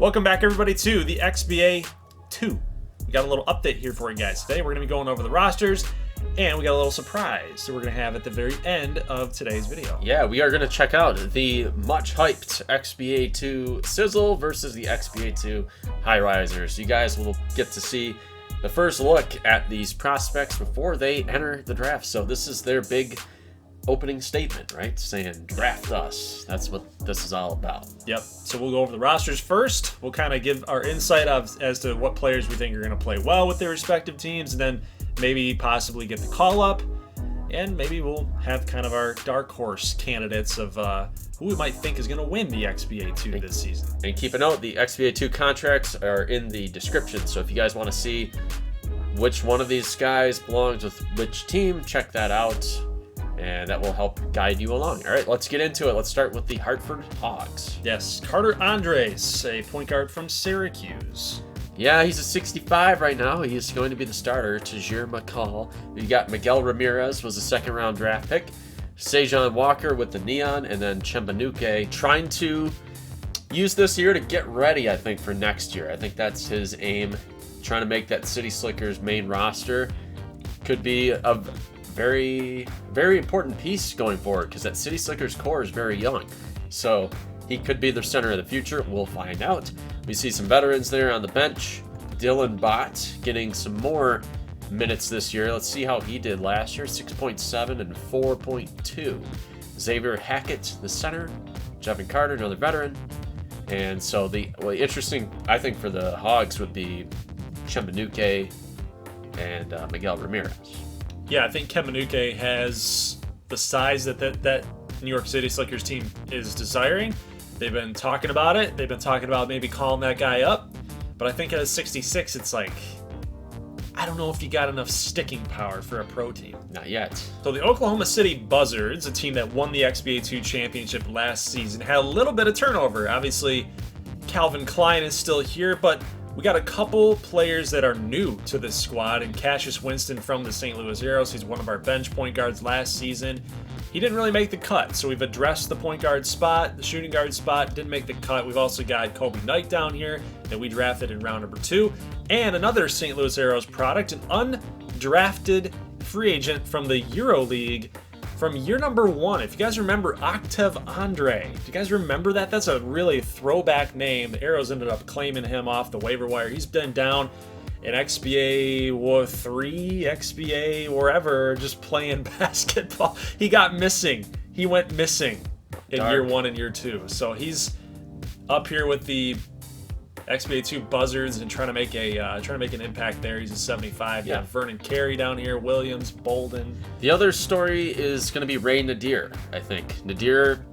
Welcome back, everybody, to the XBA2. We got a little update here for you guys. Today, we're going to be going over the rosters, and we got a little surprise that we're going to have at the very end of today's video. Yeah, we are going to check out the much-hyped XBA2 Sizzle versus the XBA2 High Risers. You guys will get to see the first look at these prospects before they enter the draft. So this is their big opening statement, right? Saying, draft us. That's what this is all about. Yep. So we'll go over the rosters first. We'll kind of give our insight as to what players we think are going to play well with their respective teams, and then maybe possibly get the call-up. And maybe we'll have kind of our dark horse candidates of who we might think is going to win the XBA2 this season. And keep a note, the XBA2 contracts are in the description. So if you guys want to see which one of these guys belongs with which team, check that out. And that will help guide you along. All right, let's get into it. Let's start with the Hartford Hogs. Yes, Carter Andres, a point guard from Syracuse. Yeah, he's a 65 right now. He's going to be the starter. Tajir McCall. You got Miguel Ramirez, was a second-round draft pick. Sejan Walker with the Neon, and then Chembanuke trying to use this year to get ready, I think, for next year. I think that's his aim, trying to make that City Slickers main roster. Could be a very, very important piece going forward because that City Slickers core is very young. So he could be the center of the future. We'll find out. We see some veterans there on the bench. Dylan Bott getting some more minutes this year. Let's see how he did last year. 6.7 and 4.2. Xavier Hackett, the center. Jevin Carter, another veteran. And so the interesting, I think, for the Hogs would be Chembanuke and Miguel Ramirez. Yeah, I think Chembanuke has the size that New York City Slickers team is desiring. They've been talking about it. They've been talking about maybe calling that guy up. But I think at 66, it's like, I don't know if you got enough sticking power for a pro team. Not yet. So the Oklahoma City Buzzards, a team that won the XBA2 championship last season, had a little bit of turnover. Obviously, Calvin Klein is still here, but we got a couple players that are new to this squad, and Cassius Winston from the St. Louis Arrows. He's one of our bench point guards last season. He didn't really make the cut, so we've addressed the point guard spot. The shooting guard spot didn't make the cut. We've also got Kobe Knight down here that we drafted in round number 2, and another St. Louis Arrows product, an undrafted free agent from the EuroLeague from year number 1. If you guys remember Octave Andre, if you guys remember that, that's a really throwback name. The Arrows ended up claiming him off the waiver wire. He's been down in XBA3, XBA, wherever, just playing basketball. He got missing. He went missing in year 1 and year 2. So he's up here with the XBA2 Buzzards and trying to make an impact there. He's a 75. Yeah, Vernon Carey down here, Williams, Bolden. The other story is going to be Ray Nadir. I think Nadir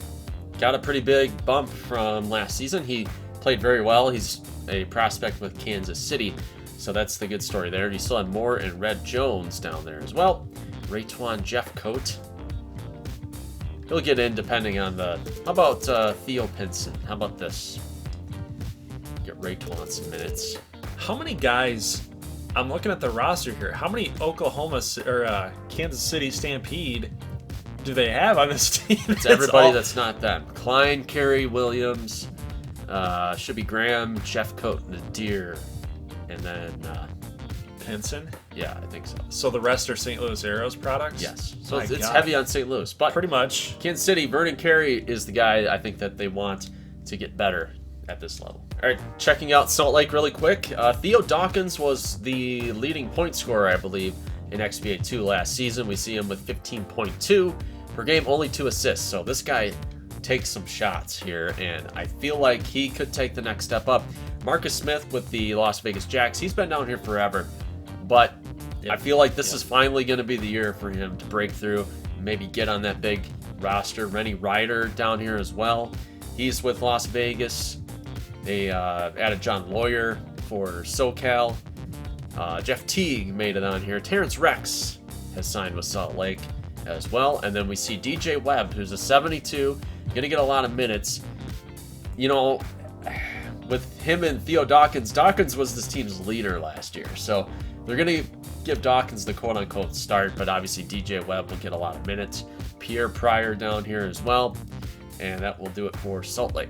got a pretty big bump from last season. He played very well. He's a prospect with Kansas City, so that's the good story there. You still have Moore and Red Jones down there as well. Raytwan Jeffcoat. He'll get in depending on the. How about Theo Pinson? How about this? Get Raytwan some minutes. How many guys? I'm looking at the roster here. How many Oklahoma or Kansas City Stampede do they have on this team? It's everybody that's not them. Klein, Carey, Williams, should be Graham, Jeffcoat, Nadir, and then Pinson. Yeah, I think so. So the rest are St. Louis Arrows products? Yes. So it's heavy on St. Louis, but pretty much. Kansas City, Vernon Carey is the guy I think that they want to get better at this level. All right, checking out Salt Lake really quick. Theo Dawkins was the leading point scorer, I believe, in XBA2 last season. We see him with 15.2 per game, only 2 assists. So this guy takes some shots here, and I feel like he could take the next step up. Marcus Smith with the Las Vegas Jacks. He's been down here forever, but I feel like this is finally going to be the year for him to break through, maybe get on that big roster. Rennie Ryder down here as well. He's with Las Vegas. They added John Lawyer for SoCal. Jeff Teague made it on here. Terrence Rex has signed with Salt Lake as well. And then we see DJ Webb, who's a 72, going to get a lot of minutes. You know, with him and Theo Dawkins, Dawkins was this team's leader last year. So they're going to give Dawkins the quote-unquote start, but obviously DJ Webb will get a lot of minutes. Pierre Pryor down here as well. And that will do it for Salt Lake.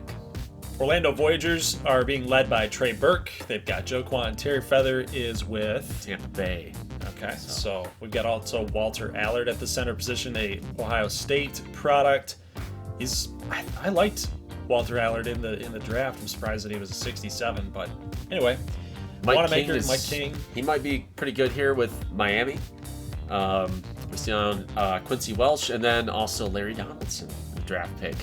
Orlando Voyagers are being led by Trey Burke. They've got Joquan Terry Feather is with Tampa Bay. Okay, so we've got also Walter Allard at the center position, a Ohio State product. I liked Walter Allard in the draft. I'm surprised that he was a 67, but anyway. Mike King, Mike King. He might be pretty good here with Miami. We see on Quincy Welch, and then also Larry Donaldson, the draft pick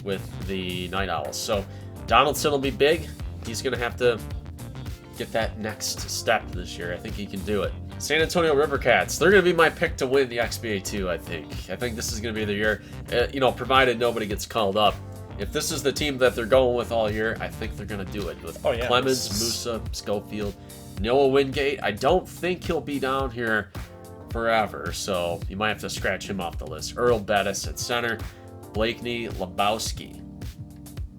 with the Night Owls. So Donaldson will be big. He's going to have to get that next step this year. I think he can do it. San Antonio Rivercats, they're going to be my pick to win the XBA2, I think. I think this is going to be the year, provided nobody gets called up. If this is the team that they're going with all year, I think they're going to do it with Clemens, Musa, Schofield, Noah Wingate. I don't think he'll be down here forever, so you might have to scratch him off the list. Earl Bettis at center, Blakeney Lebowski.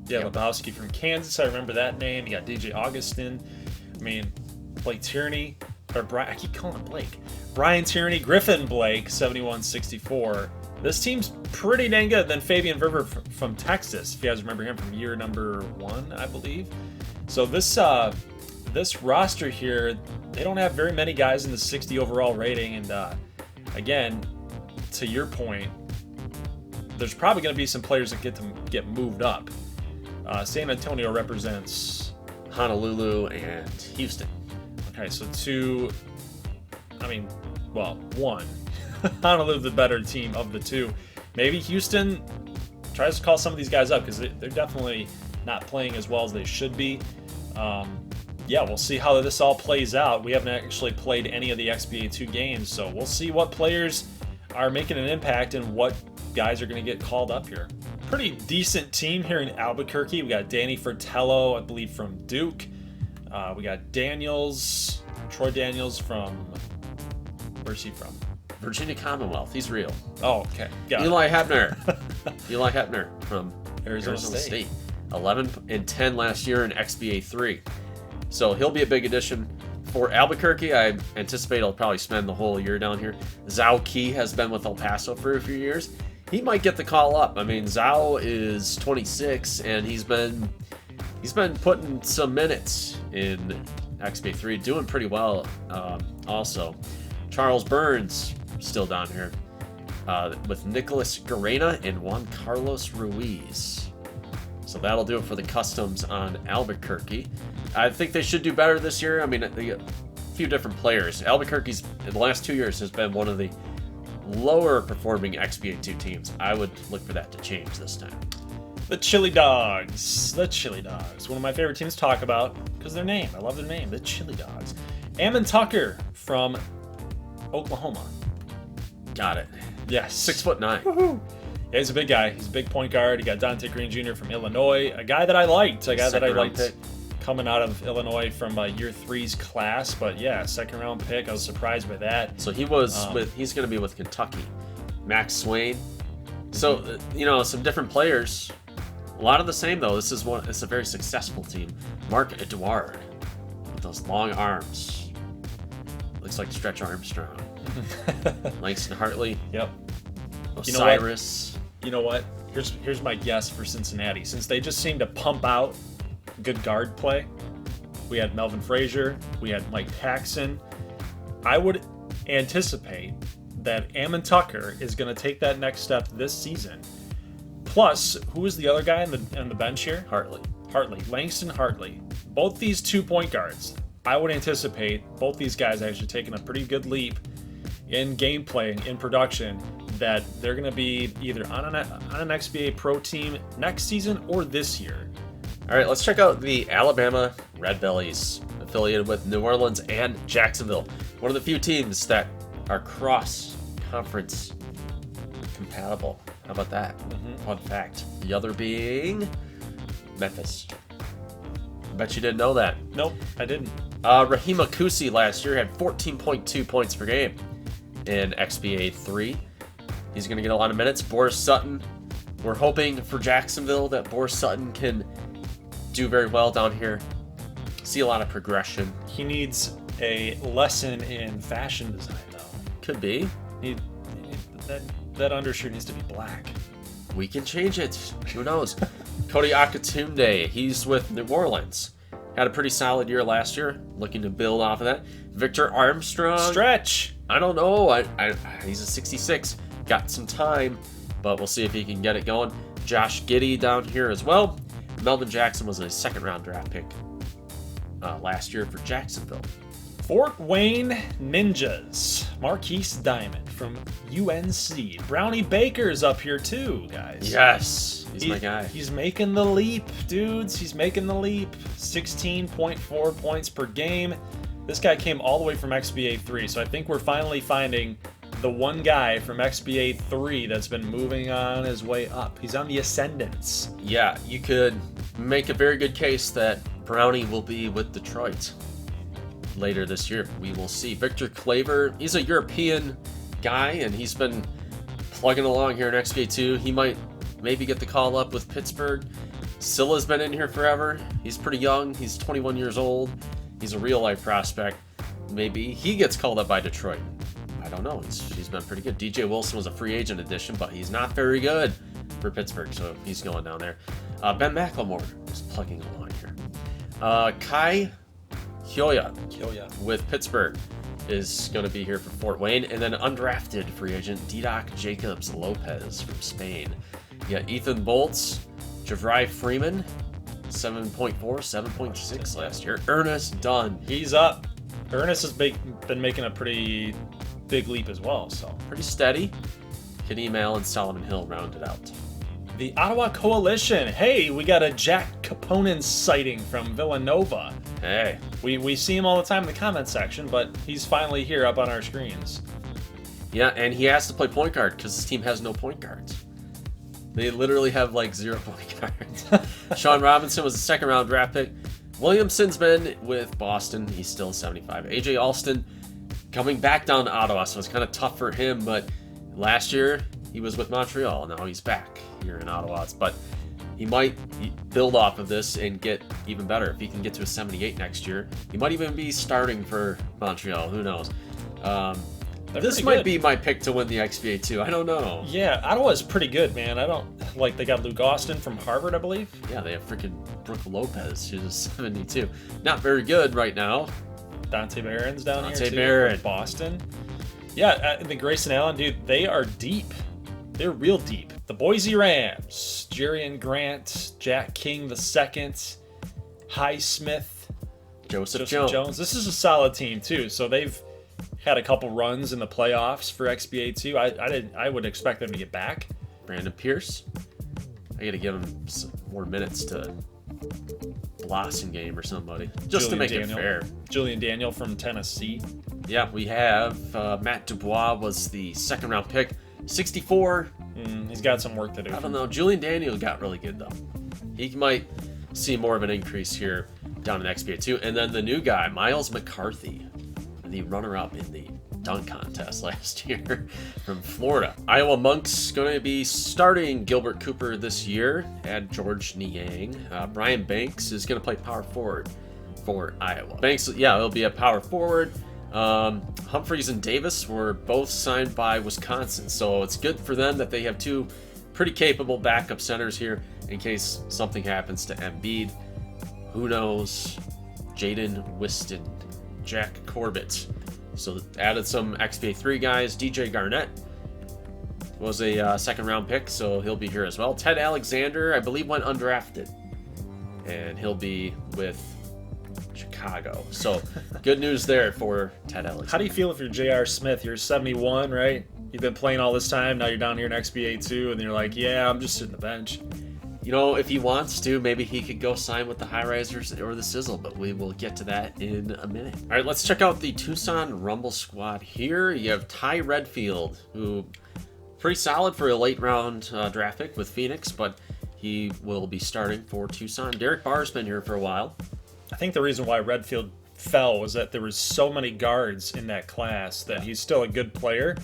Yeah, Lebowski from Kansas. I remember that name. You got DJ Augustin. Blake Tierney. Or Brian, I keep calling him Blake. Brian Tierney, Griffin Blake, 71-64. This team's pretty dang good. Then Fabian Verver from Texas, if you guys remember him from year number 1, I believe. So this roster here, they don't have very many guys in the 60 overall rating. And again, to your point, there's probably going to be some players that get moved up. San Antonio represents Honolulu and Houston. Okay, so one. Honolulu the better team of the two. Maybe Houston tries to call some of these guys up because they're definitely not playing as well as they should be. We'll see how this all plays out. We haven't actually played any of the XBA2 games, so we'll see what players are making an impact and what guys are going to get called up here. Pretty decent team here in Albuquerque. We got Danny Fratello, I believe, from Duke. We got Troy Daniels from, where's he from? Virginia Commonwealth. He's real. Oh, okay. Eli Hebner. Eli Hebner from Arizona State. 11-10 last year in XBA3. So he'll be a big addition for Albuquerque. I anticipate he'll probably spend the whole year down here. Zhao Key has been with El Paso for a few years. He might get the call up. Zhao is 26 and he's been putting some minutes in XBA3, doing pretty well. Also, Charles Burns still down here with Nicholas Garena and Juan Carlos Ruiz. So that'll do it for the customs on Albuquerque. I think they should do better this year. They got a few different players. Albuquerque's in the last 2 years has been one of the lower performing XBA2 teams. I would look for that to change this time. The Chili Dogs. One of my favorite teams to talk about because their name. I love their name. The Chili Dogs. Ammon Tucker from Oklahoma. Got it. Yes. 6'9". Woohoo. Yeah, he's a big guy. He's a big point guard. You got Dante Green Jr. from Illinois. A guy that I liked. Coming out of Illinois from year 3's class. But yeah, second round pick. I was surprised by that. So he's going to be with Kentucky. Max Swain. So, some different players. A lot of the same, though. It's a very successful team. Mark Edouard with those long arms. Looks like Stretch Armstrong. Langston Hartley. Yep. Osiris. You know what? Here's my guess for Cincinnati. Since they just seem to pump out good guard play. We had Melvin Frazier. We had Mike Paxson. I would anticipate that Ammon Tucker is going to take that next step this season. Plus, who is the other guy on the bench here? Hartley. Langston Hartley. Both these 2 point guards, I would anticipate both these guys actually taking a pretty good leap in gameplay, in production, that they're going to be either on an XBA Pro team next season or this year. All right, let's check out the Alabama Red Bellies, affiliated with New Orleans and Jacksonville. One of the few teams that are cross-conference compatible. How about that? Fun fact. The other being Memphis. I bet you didn't know that. Nope, I didn't. Rahima Kusi last year had 14.2 points per game in XBA3. He's going to get a lot of minutes. Boris Sutton. We're hoping for Jacksonville that Boris Sutton can do very well down here. See a lot of progression. He needs a lesson in fashion design, though. Could be. That undershirt needs to be black. we can change it. Who knows? Cody Akatunde, he's with New Orleans. Had a pretty solid year last year. Looking to build off of that. Victor Armstrong. Stretch. I don't know. He's a 66. Got some time, but we'll see if he can get it going. Josh Giddey down here as well. Melvin Jackson was a second-round draft pick last year for Jacksonville. Fort Wayne Ninjas. Marquise Diamond from UNC. Brownie Baker's up here too, guys. Yes, he's my guy. He's making the leap, dudes. He's making the leap. 16.4 points per game. This guy came all the way from XBA3, so I think we're finally finding the one guy from XBA3 that's been moving on his way up. He's on the ascendance. Yeah, you could make a very good case that Brownie will be with Detroit later this year. We will see. Victor Claver, he's a European guy, and he's been plugging along here in XBA2. He might maybe get the call up with Pittsburgh. Silla's been in here forever. He's pretty young. He's 21 years old. He's a real-life prospect. Maybe he gets called up by Detroit. I don't know. He's been pretty good. DJ Wilson was a free agent addition, but he's not very good for Pittsburgh, so he's going down there. Ben McLemore is plugging along here. Kai Hyoya with Pittsburgh is going to be here for Fort Wayne. And then undrafted free agent Didac Jacobs Lopez from Spain. Yeah, Ethan Bolts, Javrai Freeman, 7.4, 7.6 last year. Ernest Dunn. He's up. Ernest has been making a pretty big leap as well, so. Pretty steady. Kadeem Allen, Solomon Hill rounded out. The Ottawa Coalition. Hey, we got a Jack Caponen sighting from Villanova. Hey. We see him all the time in the comment section, but he's finally here up on our screens. Yeah, and he has to play point guard because his team has no point guards. They literally have like 0 point guards. Sean Robinson was a second-round draft pick. Williamson's been with Boston. He's still 75. AJ Alston coming back down to Ottawa, so it's kind of tough for him, but last year he was with Montreal. Now he's back here in Ottawa. But he might build off of this and get even better. If he can get to a 78 next year, he might even be starting for Montreal. Who knows? This might be my pick to win the XBA2. I don't know. Yeah, Ottawa's pretty good, man. They got Luke Austin from Harvard, I believe. Yeah, they have freaking Brooke Lopez. She's a 72. Not very good right now. Dante Barron's down here, too. Dante Barron. Boston. Yeah, the Grayson Allen, dude, they are deep. They're real deep. The Boise Rams, Jerian Grant, Jack King II, Highsmith, Joseph Jones. This is a solid team too. So they've had a couple runs in the playoffs for XBA2. I would expect them to get back. Brandon Pierce. I got to give him some more minutes to Blossom game or somebody, just to make it fair. Julian Daniel from Tennessee. Yeah, we have Matt Dubois was the second round pick. 64. He's got some work to do. I don't know. Julian Daniel got really good, though. He might see more of an increase here down in XBA2. And then the new guy, Miles McCarthy, the runner-up in the dunk contest last year from Florida. Iowa Monks going to be starting Gilbert Cooper this year. Add George Niang. Brian Banks is going to play power forward for Iowa. Banks, yeah, he'll be a power forward. Humphreys and Davis were both signed by Wisconsin, so it's good for them that they have two pretty capable backup centers here in case something happens to Embiid. Who knows? Jaden Whiston, Jack Corbett. So added some XBA3 guys. DJ Garnett was a second round pick, so he'll be here as well. Ted Alexander, I believe, went undrafted, and he'll be with Chicago. So good news there for Ted Alexander. How do you feel if you're J.R. Smith? You're 71, right? You've been playing all this time. Now you're down here in XBA2, and you're like, yeah, I'm just sitting the bench. You know, if he wants to, maybe he could go sign with the High Risers or the Sizzle, but we will get to that in a minute. All right, let's check out the Tucson Rumble squad here. You have Ty Redfield, who pretty solid for a late round draft pick with Phoenix, but he will be starting for Tucson. Derek Barr's been here for a while. I think the reason why Redfield fell was that there was so many guards in that class that he's still a good player,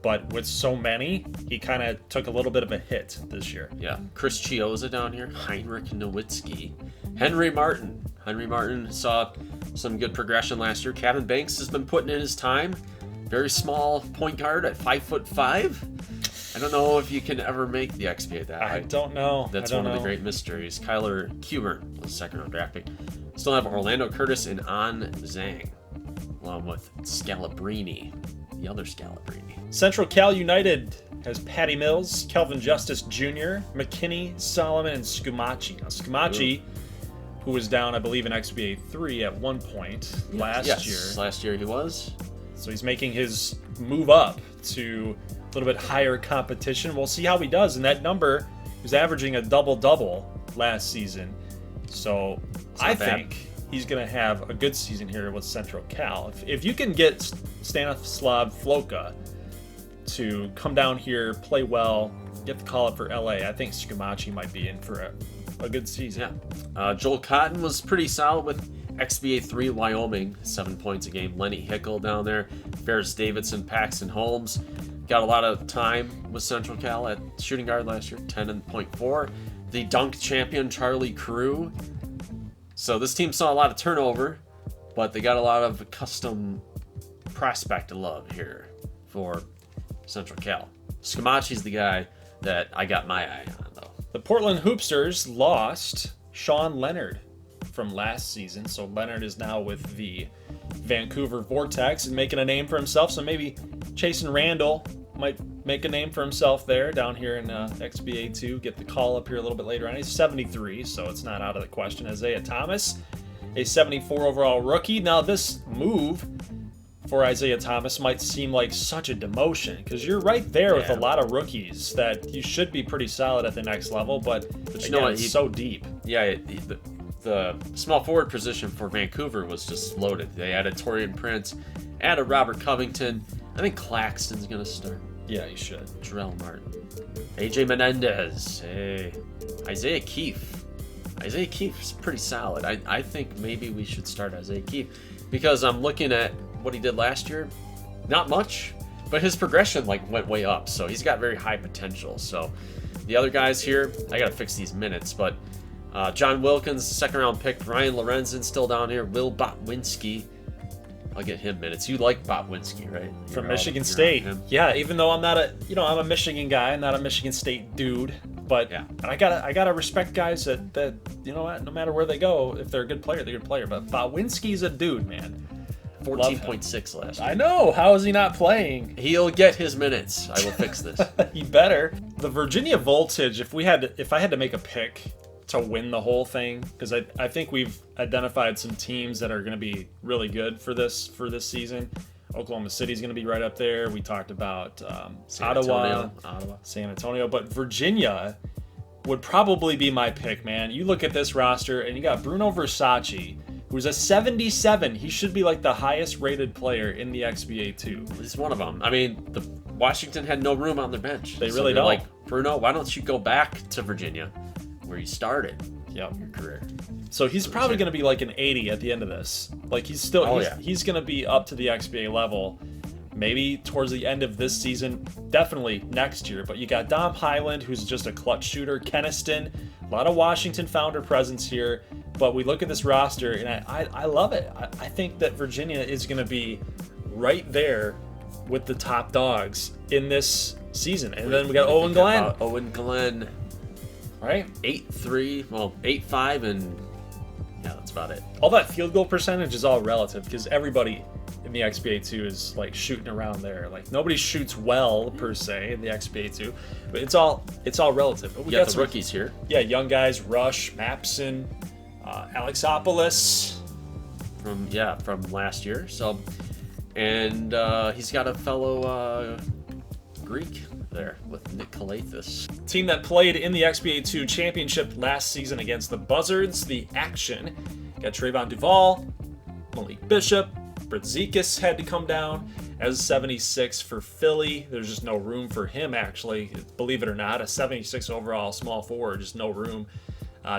but with so many, he kind of took a little bit of a hit this year. Yeah, Chris Chioza down here, Heinrich Nowitzki, Henry Martin. Henry Martin saw some good progression last year. Kevin Banks has been putting in his time. Very small point guard at 5'5". I don't know if you can ever make the XBA that high. I don't know. That's one of the great mysteries. Kyler Kubert was a second-round draft pick. Still have Orlando Curtis and An Zhang, along with Scalabrini, the other Scalabrini. Central Cal United has Patty Mills, Kelvin Justice Jr., McKinney, Solomon, and Scumaci. Now, Scumaci, who was down, I believe, in XBA3 at one point last year. Last year he was. So he's making his move up to a little bit higher competition. We'll see how he does. And that number was averaging a double-double last season. So I think he's going to have a good season here with Central Cal. If you can get Stanislav Floka to come down here, play well, get the call up for LA, I think Scumaci might be in for a good season. Yeah. Joel Cotton was pretty solid with XBA3 Wyoming, 7 points a game. Lenny Hickel down there. Ferris Davidson, Paxton Holmes. Got a lot of time with Central Cal at shooting guard last year, 10.4. The dunk champion, Charlie Crew. So this team saw a lot of turnover, but they got a lot of custom prospect love here for Central Cal. Scumaci's the guy that I got my eye on, though. The Portland Hoopsters lost Sean Leonard from last season, so Leonard is now with the Vancouver Vortex and making a name for himself. So maybe Chasen Randall might make a name for himself there down here in XBA2. Get the call up here a little bit later on. He's 73, so it's not out of the question. Isaiah Thomas, a 74 overall rookie. Now this move for Isaiah Thomas might seem like such a demotion because you're right there with a lot of rookies that you should be pretty solid at the next level, but you know what? He's so deep. Yeah, the small forward position for Vancouver was just loaded. They added Torian Prince, added Robert Covington. I think Claxton's going to start. Yeah, he should. Jarrell Martin. AJ Menendez. Hey. Isaiah Keefe. Isaiah Keefe's pretty solid. I think maybe we should start Isaiah Keefe because I'm looking at what he did last year. Not much, but his progression went way up. So he's got very high potential. So the other guys here, I got to fix these minutes, but John Wilkins, second round pick. Ryan Lorenzen still down here. Will Botwinski. I'll get him minutes. You like Botwinski, right? From Michigan State. Yeah, even though I'm not I'm a Michigan guy, I'm not a Michigan State dude. But I gotta respect guys that you know what, no matter where they go, if they're a good player, they're a good player. But Botwinski's a dude, man. 14.6 last year. I know. How is he not playing? He'll get his minutes. I will fix this. He better. The Virginia Voltage, if I had to make a pick to win the whole thing, because I think we've identified some teams that are going to be really good for this season. Oklahoma City's going to be right up there. We talked about Ottawa, San Antonio, but Virginia would probably be my pick, man. You look at this roster, and you got Bruno Versace, who's a 77. He should be like the highest rated player in the XBA2. He's one of them. I mean, Washington had no room on their bench. They really don't. Like, Bruno, why don't you go back to Virginia, where you started your career? So he's probably going to be like an 80 at the end of this. Like he's going to be up to the XBA level, maybe towards the end of this season, definitely next year. But you got Dom Highland, who's just a clutch shooter, Keniston, a lot of Washington founder presence here. But we look at this roster, and I love it. I think that Virginia is going to be right there with the top dogs in this season. And then we got Owen Glenn. Owen Glenn. Right? 8-3, well, 8-5, and yeah, that's about it. All that field goal percentage is all relative because everybody in the XBA2 is like shooting around there. Like nobody shoots well per se in the XBA2, but it's all relative. But we got some rookies here. Yeah, young guys: Rush, Mapson, Alexopoulos from last year. So, and he's got a fellow Greek there with Nick Kalathis. Team that played in the XBA2 championship last season against the Buzzards, the Action. Got Trayvon Duvall, Malik Bishop, Brzezikis had to come down as a 76 for Philly. There's just no room for him, actually. Believe it or not, a 76 overall small forward, just no room.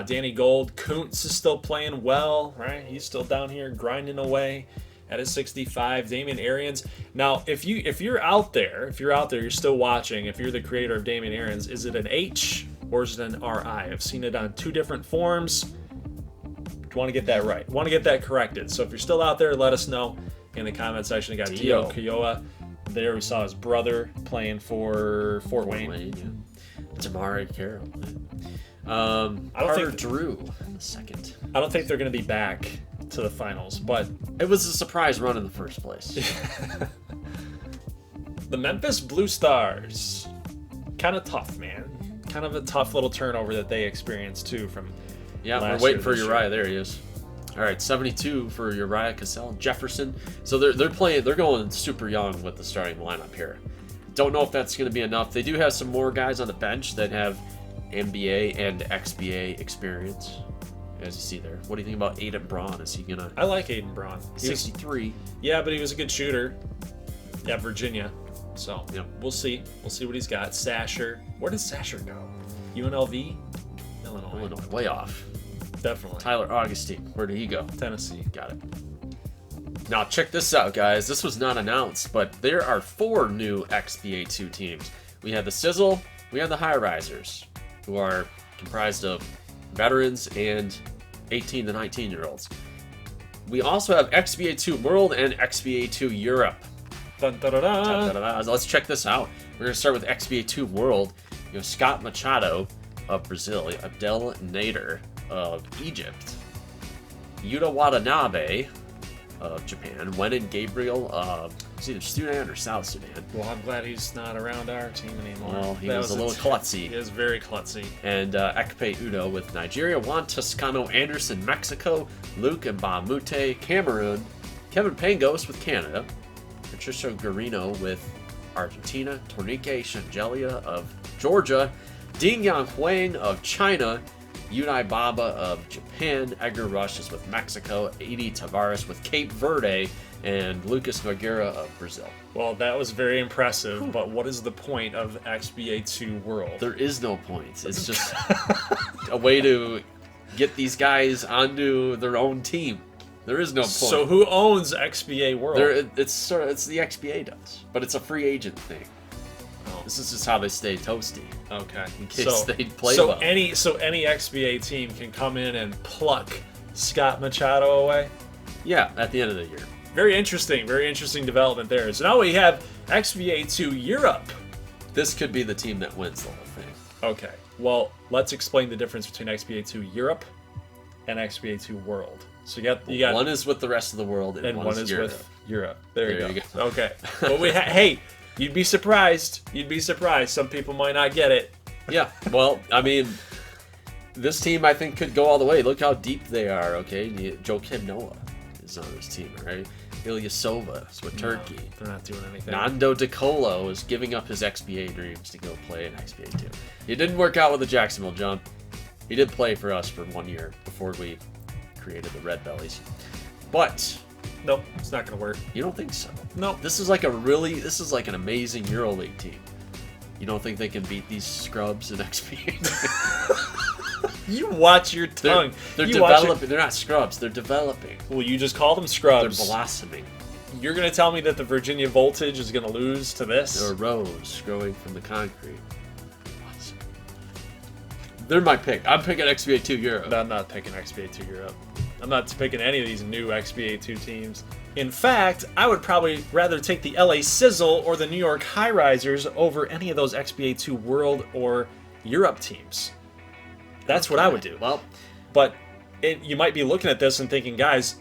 Danny Gold, Kuntz is still playing well, right? He's still down here grinding away at a 65. Damian Arians. Now, if you're out there, you're still watching, if you're the creator of Damian Arians, is it an H or is it an RI? I've seen it on two different forms. You want to get that right. Want to get that corrected. So if you're still out there, let us know in the comment section. We got Dio Kioa, there. We saw his brother playing for Fort Wayne. Yeah. Jamari Carroll. I don't Carter think Drew in the second. I don't think they're going to be back to the finals, but It was a surprise run in the first place. the Memphis Blue Stars, kind of tough, man. Kind of a tough little turnover that they experienced too from. Yeah, last we're waiting year for this Uriah. year. There he is. All right, 72 for Uriah Cassell, Jefferson. So they're playing. They're going super young with the starting lineup here. Don't know if that's going to be enough. They do have some more guys on the bench that have NBA and XBA experience, as you see there. What do you think about Aiden Braun? Is he gonna? I like Aiden Braun. 63. Yeah, but he was a good shooter at Virginia. So Yep. we'll see. We'll see what he's got. Sasher. Where does Sasher go? UNLV? Illinois, way off. Definitely. Tyler Augustine, where did he go? Tennessee. Got it. Now check this out, guys. This was not announced, but there are 4 new XBA2 teams. We have the Sizzle, we have the High Risers, who are comprised of veterans and 18 to 19-year-olds. We also have XBA2 World and XBA2 Europe. Dun, da, da, da. Da-da-da. Let's check this out. We're going to start with XBA2 World. You have Scott Machado of Brazil, Abdel Nader of Egypt, Yuta Watanabe of Japan, Wenin Gabriel of either Sudan or South Sudan. Well, I'm glad he's not around our team anymore. Well, he That was a little klutzy. He is very klutzy. And Ekpe Udo with Nigeria, Juan Toscano Anderson, Mexico, Luke Mbamute, Cameroon, Kevin Pangos with Canada, Patricio Guarino with Argentina, Tornike Shangelia of Georgia, Ding Yang Huang of China, Unai Baba of Japan, Edgar Rush is with Mexico, Edi Tavares with Cape Verde, and Lucas Nogueira of Brazil. Well, that was very impressive, but what is the point of XBA2 World? There is no point. It's just a way to get these guys onto their own team. There is no point. So who owns XBA World? It's the XBA does, but it's a free agent thing. Oh. This is just how they stay toasty. Okay. In case they play so well. any XBA team can come in and pluck Scott Machado away? Yeah, at the end of the year. Very interesting development there. So now we have XBA2 Europe. This could be the team that wins the whole thing. Okay. Well, let's explain the difference between XBA2 Europe and XBA2 World. So you got one is with the rest of the world, and one is Europe. with Europe. There you you go. Okay. Well, hey, you'd be surprised. Some people might not get it. Yeah. Well, I mean, this team I think could go all the way. Look how deep they are. Okay, Joakim Noah is on this team, right? Ilyasova is with Turkey. They're not doing anything. Nando DiColo is giving up his XBA dreams to go play in XBA2. It didn't work out with the Jacksonville jump. He did play for us for 1 year before we created the Red Bellies. But Nope, it's not going to work. you don't think so? Nope. This is like an amazing EuroLeague team. You don't think they can beat these scrubs in XBA? You watch your tongue. They're You watch developing. They're not scrubs. They're developing. Well, you just call them They're scrubs. blossoming. You're going to tell me that the Virginia Voltage is going to lose to this? They're a rose growing from the concrete. Blossoming. They're my pick. I'm picking XBA2 Europe. I'm not picking XBA2 Europe. I'm not picking any of these new XBA2 teams. In fact, I would probably rather take the LA Sizzle or the New York High Risers over any of those XBA2 World or Europe teams. That's what I would do. Well, But you might be looking at this and thinking, guys,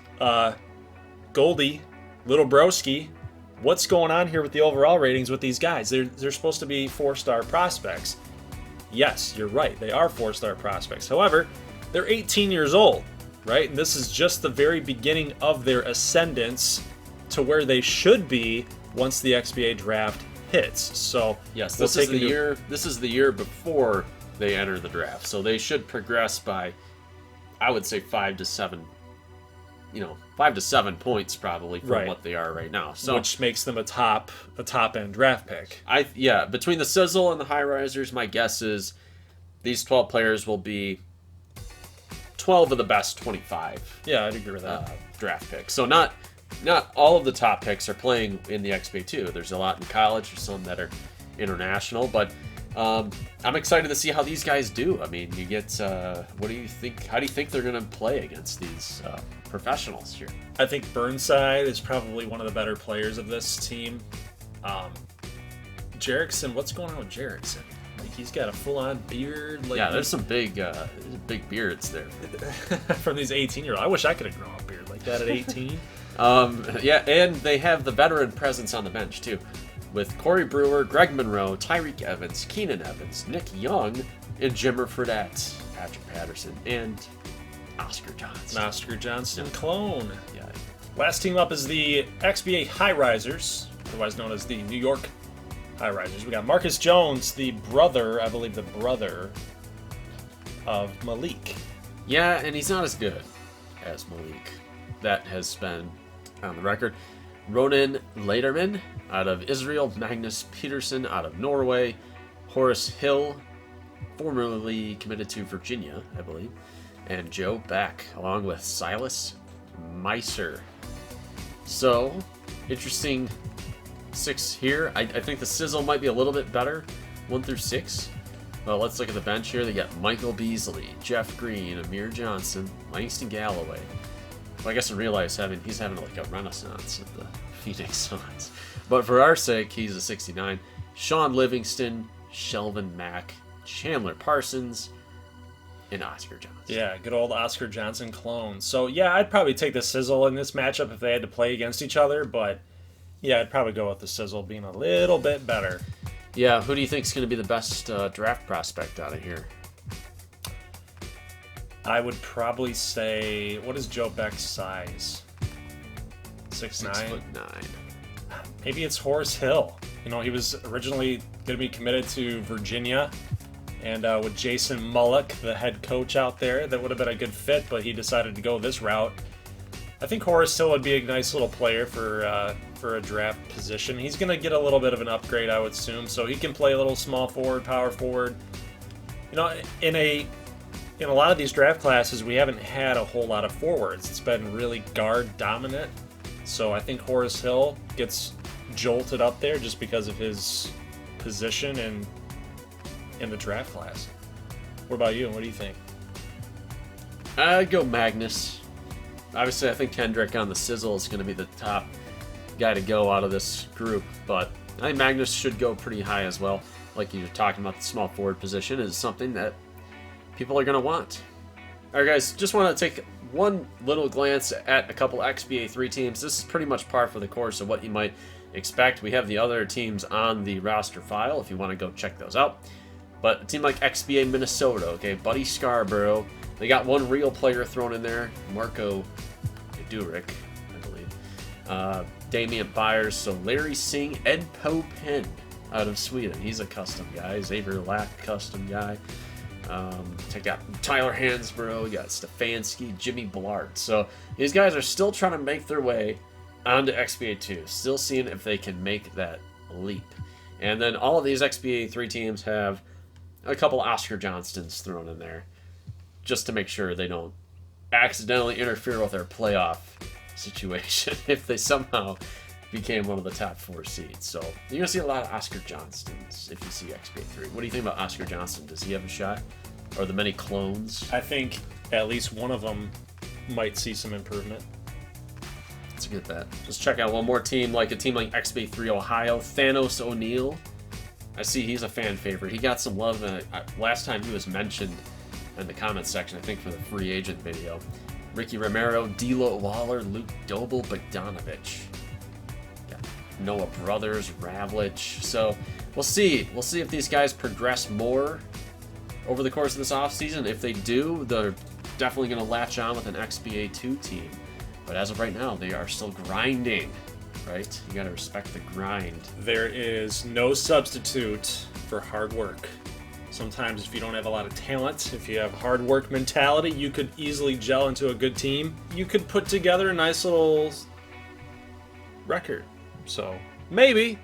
Goldie, Little Broski, what's going on here with the overall ratings with these guys? They're supposed to be 4-star prospects. Yes, you're right. They are 4-star prospects. However, they're 18 years old, right? And this is just the very beginning of their ascendance to where they should be once the XBA draft hits. So yes, we'll this is the year before they enter the draft. So they should progress by, I would say, 5 to 7 points probably from Right. what they are right now. So which makes them a top end draft pick. Between the Sizzle and the High Risers, my guess is these 12 players will be 12 of the best 25 Yeah, I'd agree with that. draft picks. So not all of the top picks are playing in the XBA2. There's a lot in college, there's some that are international, but I'm excited to see how these guys do. I mean, you get what do you think? How do you think they're going to play against these professionals here? I think Burnside is probably one of the better players of this team. Jerickson, what's going on with Jerickson? Like, he's got a full-on beard. Like, yeah, there's some big beards there. From these 18-year-olds. I wish I could have grown a beard like that at 18. Yeah, and they have the veteran presence on the bench, too, with Corey Brewer, Greg Monroe, Tyreek Evans, Keenan Evans, Nick Young, and Jimmer Fredette, Patrick Patterson, and Oscar Johnson. Oscar Johnson clone. Yeah. Last team up is the XBA High Risers, otherwise known as the New York High Risers. We got Marcus Jones, the brother, I believe the brother of Malik. Yeah, and he's not as good as Malik. That has been on the record. Ronan Lederman out of Israel, Magnus Peterson out of Norway, Horace Hill, formerly committed to Virginia, I believe, and Joe Beck, along with Silas Meiser. So, interesting 6 here. I think the Sizzle might be a little bit better, 1 through 6. Well, let's look at the bench here. They got Michael Beasley, Jeff Green, Amir Johnson, Langston Galloway. Well, I guess I realize he's having like a renaissance at the Phoenix Suns. But for our sake, he's a 69. Sean Livingston, Shelvin Mack, Chandler Parsons, and Oscar Johnson. Yeah, good old Oscar Johnson clone. So, yeah, I'd probably take the Sizzle in this matchup if they had to play against each other, but yeah, I'd probably go with the Sizzle being a little bit better. Yeah, who do you think is going to be the best draft prospect out of here? I would probably say, what is Joe Beck's size? 6'9"? 6'9". Maybe it's Horace Hill. You know, he was originally going to be committed to Virginia, and with Jason Mullock, the head coach out there, that would have been a good fit, but he decided to go this route. I think Horace Hill would be a nice little player for a draft position. He's going to get a little bit of an upgrade, I would assume, so he can play a little small forward, power forward. You know, in a lot of these draft classes, we haven't had a whole lot of forwards. It's been really guard dominant, so I think Horace Hill gets jolted up there just because of his position and in the draft class. What about you? What do you think? I'd go Magnus. Obviously, I think Kendrick on the Sizzle is going to be the top guy to go out of this group, but I think Magnus should go pretty high as well. Like you were talking about, the small forward position is something that people are going to want. All right, guys, just want to take one little glance at a couple XBA3 teams. This is pretty much par for the course of what you might expect. We have the other teams on the roster file if you want to go check those out. But a team like XBA Minnesota, okay, Buddy Scarborough, they got one real player thrown in there, Marco Durick, I believe. Damian Byers, so Larry Singh, Ed Popen out of Sweden. He's a custom guy. Xavier Lack, custom guy. Check out Tyler Hansborough, you got Stefanski, Jimmy Ballard. So these guys are still trying to make their way onto XBA2, still seeing if they can make that leap. And then all of these XBA3 teams have a couple Oscar Johnstons thrown in there just to make sure they don't accidentally interfere with their playoff situation if they somehow became one of the top 4 seeds. So you're going to see a lot of Oscar Johnstons if you see XBA3. What do you think about Oscar Johnston? Does he have a shot? Or the many clones? I think at least one of them might see some improvement. That's a good bet. Let's check out one more team, like a team like XBA3 Ohio. Thanos O'Neal. I see he's a fan favorite. He got some love last time he was mentioned in the comments section, I think, for the free agent video. Ricky Romero, D'Lo Waller, Luke Doble, Bogdanovich. Yeah. Noah Brothers, Ravlich. So we'll see. We'll see if these guys progress more over the course of this offseason. If they do, they're definitely going to latch on with an XBA2 team. But as of right now, they are still grinding, right? You got to respect the grind. There is no substitute for hard work. Sometimes if you don't have a lot of talent, if you have hard work mentality, you could easily gel into a good team. You could put together a nice little record. So maybe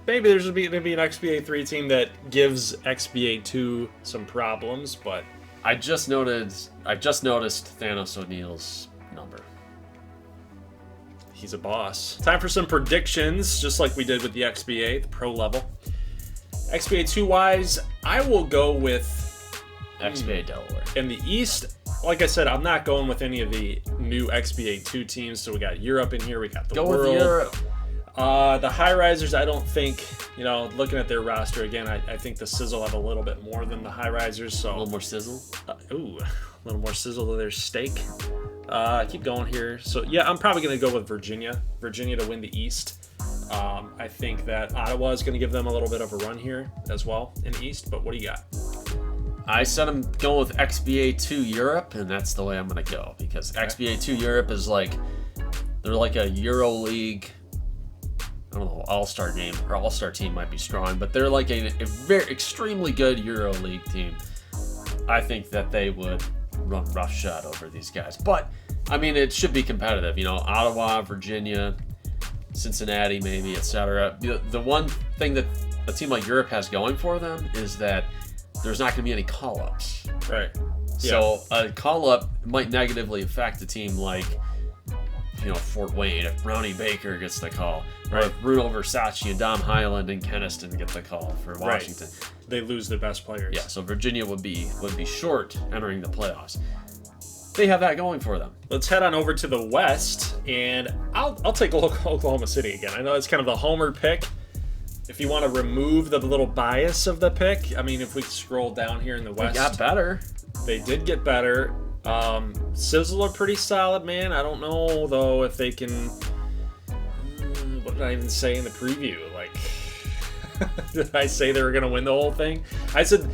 there's going to be an XBA3 team that gives XBA2 some problems, but I just noticed Thanos O'Neal's number. He's a boss. Time for some predictions, just like we did with the XBA, the pro level. XBA2 wise, I will go with XBA Delaware. In the East, like I said, I'm not going with any of the new XBA2 teams. So we got Europe in here, we got the world. With Europe. The high risers, I don't think, looking at their roster again, I think the Sizzle have a little bit more than the high risers. So A little more sizzle? a little more sizzle to their steak. Keep going here. So yeah, I'm probably going to go with Virginia to win the East. I think that Ottawa is going to give them a little bit of a run here as well in the East. But what do you got? I said I'm going with XBA2 Europe, and that's the way I'm going to go, because XBA2 Europe is they're like a Euro League, I don't know, all-star game, or all-star team might be strong, but they're like a very extremely good Euro League team. I think that they would run roughshod over these guys. But, I mean, it should be competitive. Ottawa, Virginia, Cincinnati maybe, etc. The one thing that a team like Europe has going for them is that there's not going to be any call-ups. Right. So a call-up might negatively affect a team like, Fort Wayne, if Brownie Baker gets the call, or if Bruno Versace and Dom Highland and Keniston get the call for Washington. Right. They lose their best players. Yeah, so Virginia would be short entering the playoffs. They have that going for them. Let's head on over to the West, and I'll take Oklahoma City again. I know it's kind of the homer pick. If you want to remove the little bias of the pick, I mean, if we scroll down here in the West, They got better. They did get better. Sizzle are pretty solid, man. I don't know though if they can. What did I even say in the preview? Did I say they were going to win the whole thing? I said.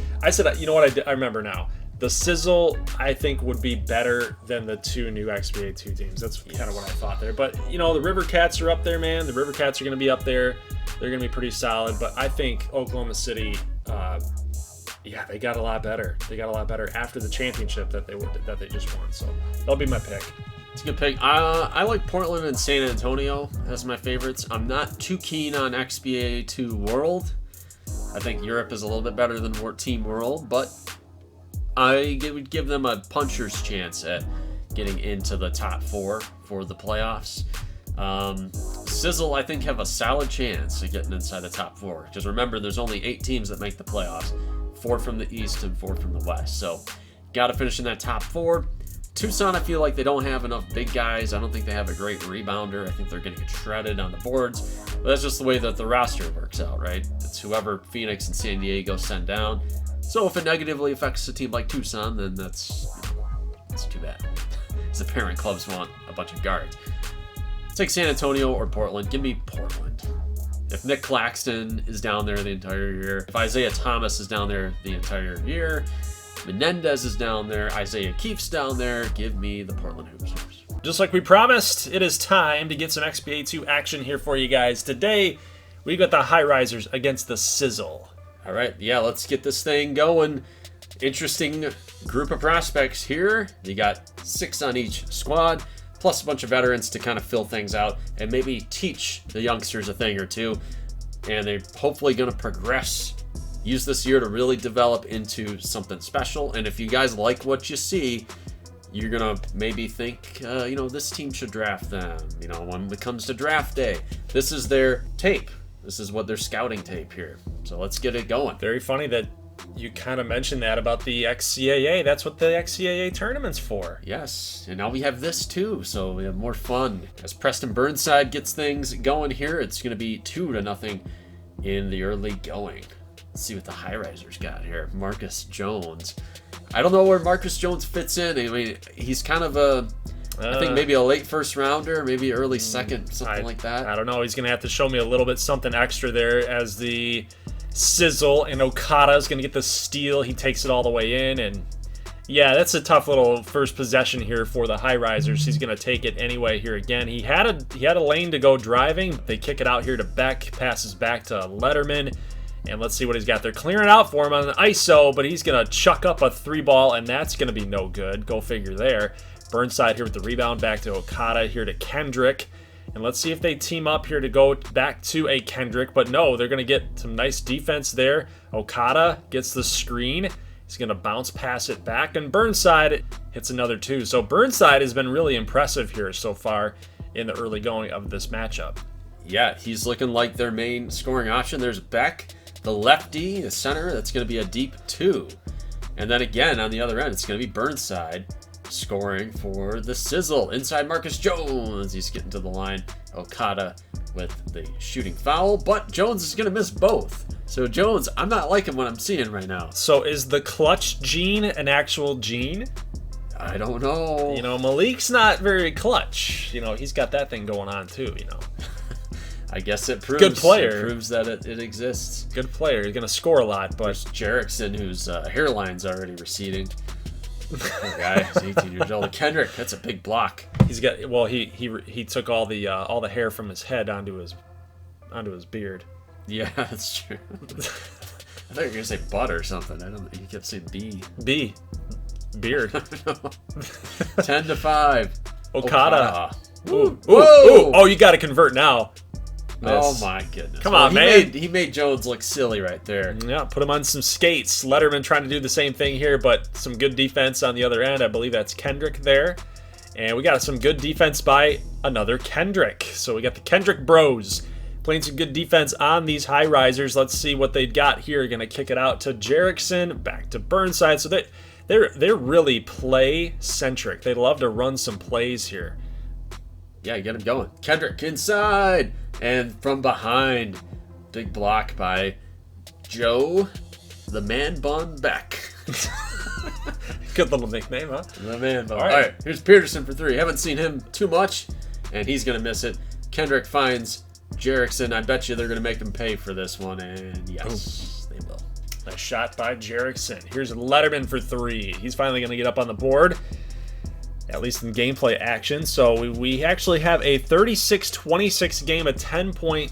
You know what? I remember now. The Sizzle, I think, would be better than the two new XBA2 teams. That's kind of what I thought there. But the River Cats are up there, man. The River Cats are going to be up there. They're going to be pretty solid. But I think Oklahoma City. They got a lot better. They got a lot better after the championship that they just won. So that'll be my pick. It's a good pick. I like Portland and San Antonio as my favorites. I'm not too keen on XBA2 World. I think Europe is a little bit better than Team World, but I would give them a puncher's chance at getting into the top 4 for the playoffs. Sizzle, I think, have a solid chance of getting inside the top 4. Because remember, there's only 8 teams that make the playoffs. 4 from the East and 4 from the West. So, got to finish in that top 4. Tucson, I feel like they don't have enough big guys. I don't think they have a great rebounder. I think they're going to get shredded on the boards. But that's just the way that the roster works out, right? It's whoever Phoenix and San Diego send down. So if it negatively affects a team like Tucson, then that's too bad. Because the parent clubs want a bunch of guards. Take San Antonio or Portland. Give me Portland. If Nick Claxton is down there the entire year, if Isaiah Thomas is down there the entire year, Menendez is down there, Isaiah Keefe's down there, give me the Portland Hoopsters. Just like we promised, it is time to get some XBA2 action here for you guys. Today, we got the high risers against the Sizzle. All right, yeah, let's get this thing going. Interesting group of prospects here. You got 6 on each squad, plus a bunch of veterans to kind of fill things out and maybe teach the youngsters a thing or two. And they're hopefully going to progress, use this year to really develop into something special. And if you guys like what you see, you're going to maybe think, this team should draft them. When it comes to draft day, this is their tape. This is what their scouting tape here. So let's get it going. Very funny that you kind of mentioned that about the XCAA. That's what the XCAA tournament's for. Yes, and now we have this too, so we have more fun. As Preston Burnside gets things going here, it's going to be 2-0 in the early going. Let's see what the high risers got here. Marcus Jones. I don't know where Marcus Jones fits in. I mean, he's kind of I think maybe a late first rounder, maybe early second, something like that. I don't know. He's going to have to show me a little bit something extra there as the Sizzle and Okada is going to get the steal. He takes it all the way in, and yeah, that's a tough little first possession here for the high risers. He's going to take it anyway here again. He had a lane to go driving. They kick it out here to Beck, passes back to Letterman, and let's see what he's got. They're clearing out for him on an ISO, but he's going to chuck up a 3-ball, and that's going to be no good. Go figure there. Burnside here with the rebound, back to Okada, here to Kendrick. And let's see if they team up here to go back to a Kendrick. But no, they're going to get some nice defense there. Okada gets the screen. He's going to bounce pass it back. And Burnside hits another 2. So Burnside has been really impressive here so far in the early going of this matchup. Yeah, he's looking like their main scoring option. There's Beck, the lefty, the center. That's going to be a deep 2. And then again, on the other end, it's going to be Burnside scoring for the Sizzle. Inside Marcus Jones. He's getting to the line. Okada with the shooting foul, but Jones is going to miss both. So Jones, I'm not liking what I'm seeing right now. So is the clutch gene an actual gene? I don't know. You know, Malik's not very clutch. You know, he's got that thing going on too, you know. I guess it proves, good player. It proves that it exists. Good player. He's going to score a lot, but Jerickson, whose hairline's already receding. Poor guy, he's 18 years old. Kendrick, that's a big block. He's got, well, he took all the hair from his head onto his beard. Yeah, that's true. I thought you were gonna say butt or something. I don't. You kept saying B. Beard. 10-5. Okada. Ooh. Whoa! Oh, you got to convert now. Oh my goodness! Come on, man. He made Jones look silly right there. Yeah, put him on some skates. Letterman trying to do the same thing here, but some good defense on the other end. I believe that's Kendrick there. And we got some good defense by another Kendrick. So we got the Kendrick Bros playing some good defense on these high risers. Let's see what they've got here. Going to kick it out to Jerickson, back to Burnside. So they're really play centric. They love to run some plays here. Yeah, get him going. Kendrick inside and from behind. Big block by Joe, the Man Bun Beck. Good little nickname, huh? The Man Bun. All right, here's Peterson for three. Haven't seen him too much, and he's going to miss it. Kendrick finds Jerickson. I bet you they're going to make him pay for this one, and yes, they will. Nice shot by Jerickson. Here's Letterman for three. He's finally going to get up on the board, at least in gameplay action. So we actually have a 36-26 game, a 10-point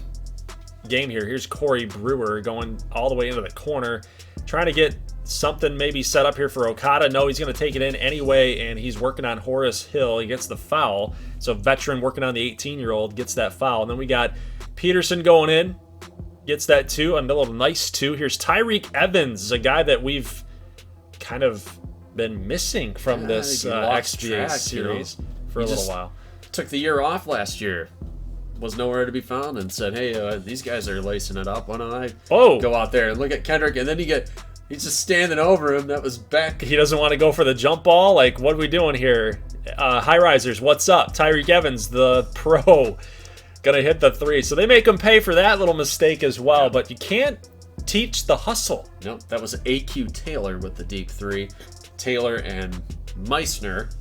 game here. Here's Corey Brewer going all the way into the corner, trying to get something maybe set up here for Okada. No, he's going to take it in anyway, and he's working on Horace Hill. He gets the foul. So veteran working on the 18-year-old gets that foul. And then we got Peterson going in, gets that two, a little nice two. Here's Tyreek Evans, a guy that we've kind of been missing from this XBA series for a little while. Took the year off last year. Was nowhere to be found and said, hey, these guys are lacing it up. Why don't I go out there and look at Kendrick? And then he's just standing over him. That was Beck. He doesn't want to go for the jump ball. Like, what are we doing here? High risers, what's up? Tyreek Evans, the pro, gonna hit the three. So they make him pay for that little mistake as well. But you can't teach the hustle. Nope, that was AQ Taylor with the deep three. Taylor and Meissner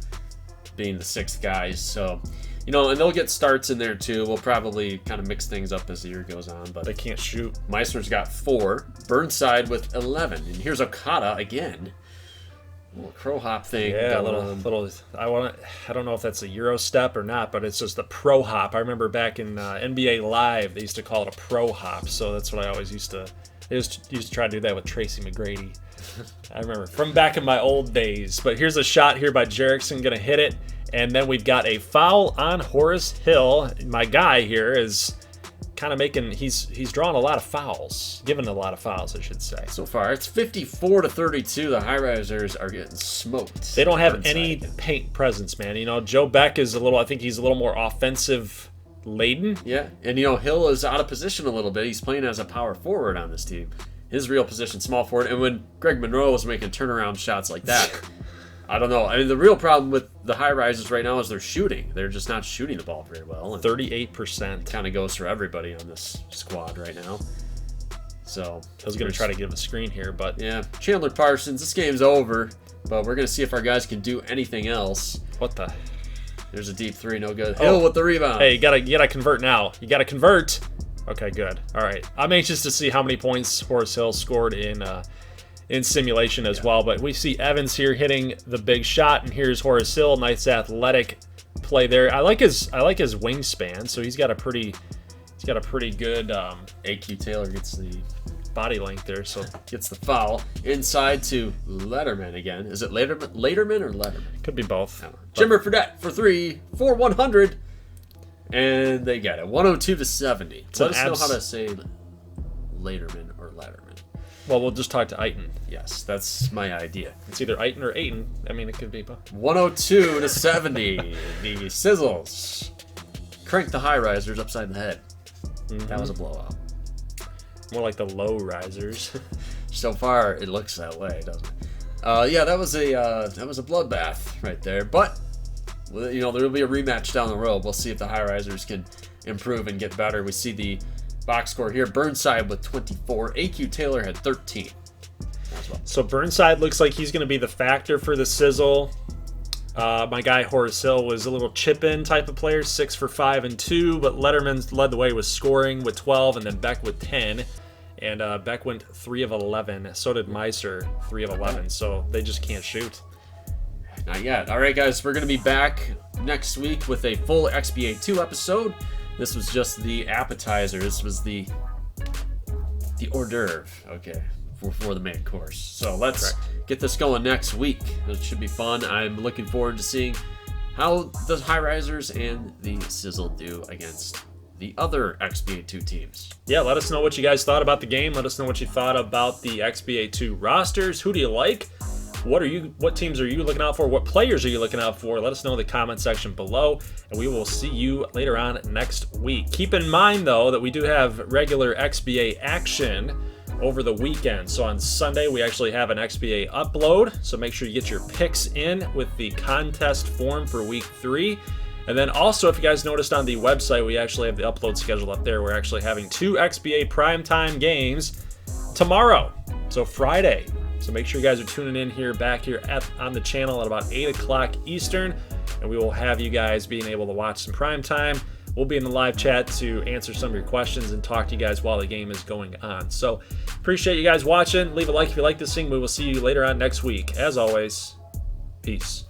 being the sixth guys. So, and they'll get starts in there too. We'll probably kind of mix things up as the year goes on. But they can't shoot. Meissner's got 4. Burnside with 11. And here's Okada again. A little crow hop thing. Yeah, a little. I don't know if that's a Euro step or not, but it's just a pro hop. I remember back in NBA Live, they used to call it a pro hop. So that's what I always used to. They used to try to do that with Tracy McGrady. I remember from back in my old days. But here's a shot here by Jerickson, gonna hit it, and then we've got a foul on Horace Hill. My guy here is kind of he's drawing a lot of fouls, giving a lot of fouls, I should say. So far, it's 54-32. The high risers are getting smoked. They don't have any paint presence, man. Joe Beck is I think he's a little more offensive laden. Yeah, and Hill is out of position a little bit. He's playing as a power forward on this team. His real position, small forward. And when Greg Monroe was making turnaround shots like that, I don't know. I mean, the real problem with the high risers right now is they're shooting. They're just not shooting the ball very well. 38%. Kind of goes for everybody on this squad right now. So I was going to try to give a screen here, but yeah, Chandler Parsons. This game's over, but we're going to see if our guys can do anything else. What the? There's a deep three, no good. Hill with the rebound. Hey, you gotta convert now. You gotta convert. Okay, good. All right. I'm anxious to see how many points Horace Hill scored in simulation as well. But we see Evans here hitting the big shot, and here's Horace Hill. Nice athletic play there. I like his wingspan. So he's got a pretty good AQ Taylor gets the body length there. So gets the foul inside to Letterman again. Is it Laterman or Letterman? Could be both. Jimmer Fredette for 3 for 100. And they get it. 102-70. Let us know how to say Laterman or Letterman. Well, we'll just talk to Aiton. Yes, that's my idea. It's either Aiton or Aiton. I mean, it could be both. 102-70. The Sizzles crank the high risers upside the head. Mm-hmm. That was a blowout. More like the low risers. So far, it looks that way, doesn't it? Yeah, that was a bloodbath right there. But You know, there will be a rematch down the road. We'll see if the high risers can improve and get better. We see the box score here. Burnside with 24. AQ Taylor had 13 as well. So Burnside looks like he's going to be the factor for the Sizzle. My guy Horace Hill was a little chip-in type of player, 6 for 5 and 2, but Letterman led the way with scoring with 12, and then Beck with 10. And Beck went 3 of 11. So did Meiser, 3 of 11. So they just can't shoot. Not yet. All right, guys, we're going to be back next week with a full XBA2 episode. This was just the appetizer. This was the hors d'oeuvre, okay, for the main course. So let's get this going next week. It should be fun. I'm looking forward to seeing how the high risers and the Sizzle do against the other XBA2 teams. Yeah, let us know what you guys thought about the game. Let us know what you thought about the XBA2 rosters. Who do you like? What teams are you looking out for? What players are you looking out for? Let us know in the comment section below, and we will see you later on next week. Keep in mind, though, that we do have regular XBA action over the weekend. So on Sunday, we actually have an XBA upload, so make sure you get your picks in with the contest form for week 3. And then also, if you guys noticed on the website, we actually have the upload schedule up there. We're actually having 2 XBA primetime games tomorrow, so Friday. So make sure you guys are tuning in here, back here on the channel at about 8 o'clock Eastern, and we will have you guys being able to watch some prime time. We'll be in the live chat to answer some of your questions and talk to you guys while the game is going on. So appreciate you guys watching. Leave a like if you like this thing. We will see you later on next week. As always, peace.